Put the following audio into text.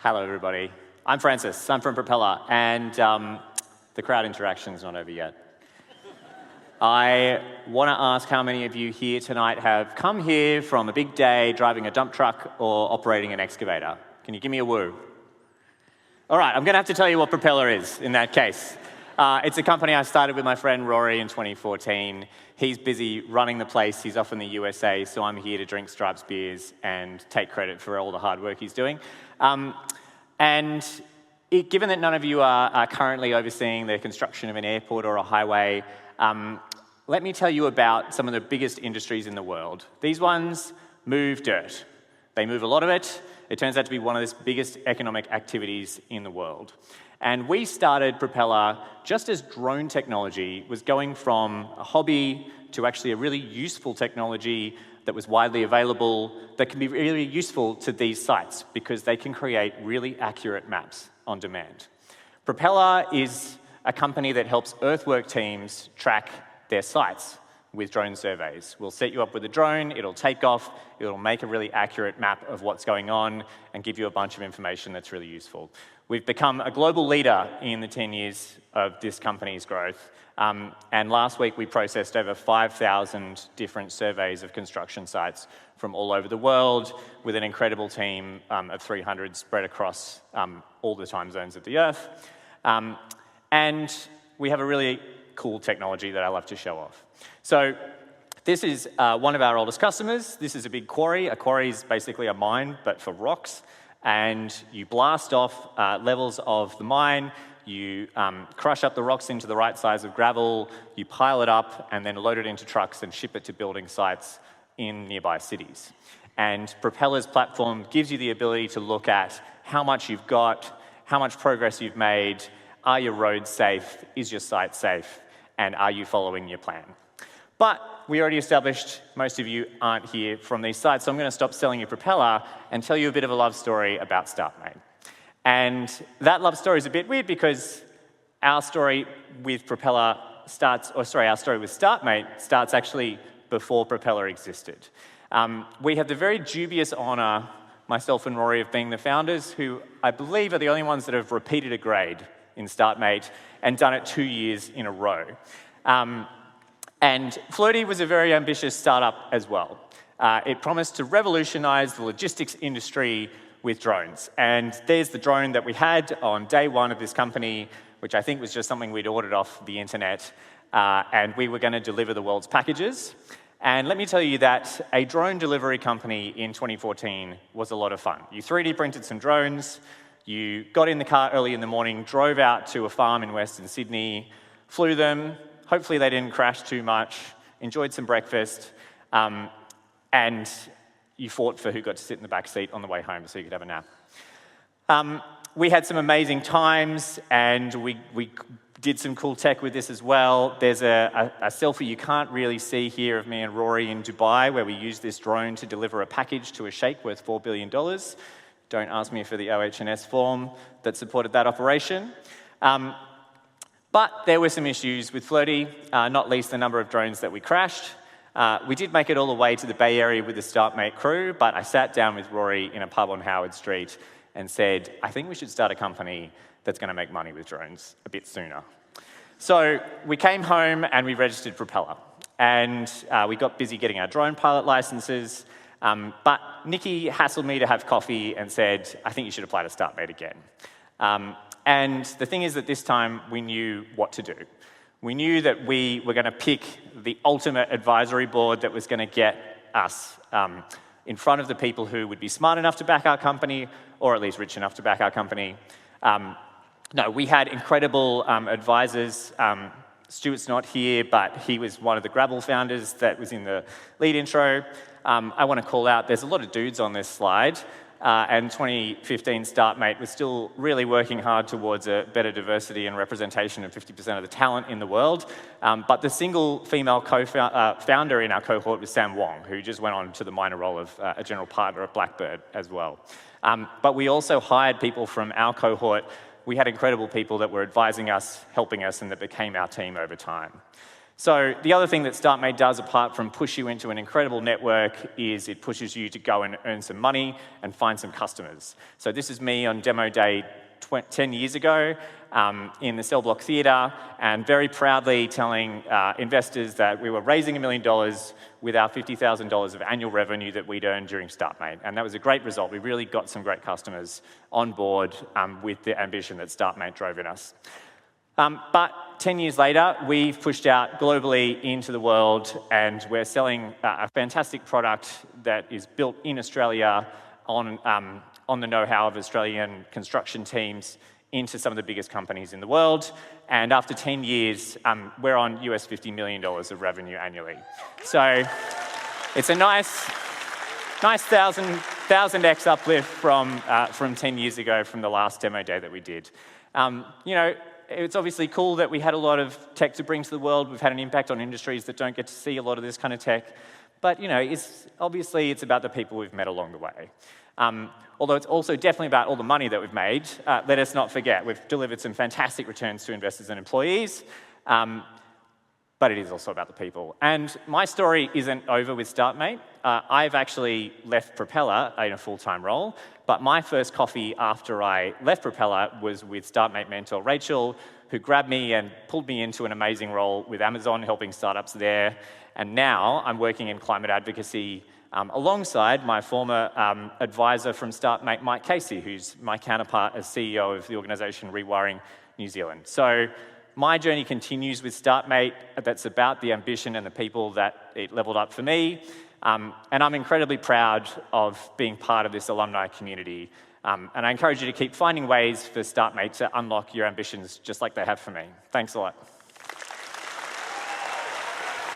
Hello, everybody. I'm Francis. I'm from Propeller, and the crowd interaction's not over yet. I want to ask how many of you here tonight have come here from a big day driving a dump truck or operating an excavator? Can you give me a woo? All right, I'm going to have to tell you what Propeller is in that case. It's a company I started with my friend Rory in 2014. He's busy running the place. He's off in the USA, so I'm here to drink Stripes beers and take credit for all the hard work he's doing. Given that none of you are currently overseeing the construction of an airport or a highway, let me tell you about some of the biggest industries in the world. These ones move dirt. They move a lot of it. It turns out to be one of the biggest economic activities in the world. And we started Propeller just as drone technology was going from a hobby to actually a really useful technology that was widely available, that can be really useful to these sites because they can create really accurate maps on demand. Propeller is a company that helps earthwork teams track their sites with drone surveys. We'll set you up with a drone, it'll take off, it'll make a really accurate map of what's going on and give you a bunch of information that's really useful. We've become a global leader in the 10 years of this company's growth. And last week we processed over 5,000 different surveys of construction sites from all over the world with an incredible team of 300 spread across all the time zones of the Earth. And we have a really cool technology that I love to show off. So this is one of our oldest customers. This is a big quarry. A quarry is basically a mine, but for rocks. And you blast off levels of the mine, you crush up the rocks into the right size of gravel, you pile it up, and then load it into trucks and ship it to building sites in nearby cities. And Propeller's platform gives you the ability to look at how much you've got, how much progress you've made, are your roads safe, is your site safe, and are you following your plan? But we already established most of you aren't here from these sites, so I'm going to stop selling you Propeller and tell you a bit of a love story about Startmate. And that love story is a bit weird because our story with Propeller our story with Startmate starts actually before Propeller existed. We have the very dubious honor, myself and Rory, of being the founders who I believe are the only ones that have repeated a grade in Startmate and done it 2 years in a row. And Flirty was a very ambitious startup as well. It promised to revolutionize the logistics industry with drones. And there's the drone that we had on day one of this company, which I think was just something we'd ordered off the internet, and we were going to deliver the world's packages. And let me tell you that a drone delivery company in 2014 was a lot of fun. You 3D printed some drones, you got in the car early in the morning, drove out to a farm in Western Sydney, flew them, hopefully they didn't crash too much, enjoyed some breakfast, and you fought for who got to sit in the back seat on the way home so you could have a nap. We had some amazing times, and we did some cool tech with this as well. There's a selfie you can't really see here of me and Rory in Dubai, where we used this drone to deliver a package to a sheikh worth $4 billion. Don't ask me for the OH&S form that supported that operation. But there were some issues with Flirty, not least the number of drones that we crashed. We did make it all the way to the Bay Area with the Startmate crew, but I sat down with Rory in a pub on Howard Street and said, I think we should start a company that's going to make money with drones a bit sooner. So we came home and we registered Propeller. And we got busy getting our drone pilot licenses. But Nikki hassled me to have coffee and said, I think you should apply to Startmate again. And the thing is that this time we knew what to do. We knew that we were going to pick the ultimate advisory board that was going to get us in front of the people who would be smart enough to back our company, or at least rich enough to back our company. No, we had incredible advisors. Stuart's not here, but he was one of the Gravel founders that was in the lead intro. I want to call out, there's a lot of dudes on this slide. And 2015 Startmate was still really working hard towards a better diversity and representation of 50% of the talent in the world. But the single female founder in our cohort was Sam Wong, who just went on to the minor role of a general partner at Blackbird as well. But we also hired people from our cohort. We had incredible people that were advising us, helping us, and that became our team over time. So the other thing that Startmate does, apart from push you into an incredible network, is it pushes you to go and earn some money and find some customers. So this is me on demo day 10 years ago in the Cell Block Theatre, and very proudly telling investors that we were raising $1 million with our $50,000 of annual revenue that we'd earned during Startmate. And that was a great result. We really got some great customers on board with the ambition that Startmate drove in us. But 10 years later, we've pushed out globally into the world, and we're selling a fantastic product that is built in Australia on the know-how of Australian construction teams into some of the biggest companies in the world. And after 10 years, we're on US $50 million of revenue annually. So it's a nice 1,000x uplift from 10 years ago from the last demo day that we did. It's obviously cool that we had a lot of tech to bring to the world. We've had an impact on industries that don't get to see a lot of this kind of tech. But, it's about the people we've met along the way. Although it's also definitely about all the money that we've made. Let us not forget, we've delivered some fantastic returns to investors and employees. But it is also about the people. And my story isn't over with Startmate. I've actually left Propeller in a full-time role, but my first coffee after I left Propeller was with Startmate mentor Rachel, who grabbed me and pulled me into an amazing role with Amazon, helping startups there. And now I'm working in climate advocacy alongside my former advisor from Startmate, Mike Casey, who's my counterpart as CEO of the organisation Rewiring New Zealand. So my journey continues with Startmate. That's about the ambition and the people that it leveled up for me. And I'm incredibly proud of being part of this alumni community. And I encourage you to keep finding ways for Startmate to unlock your ambitions just like they have for me. Thanks a lot.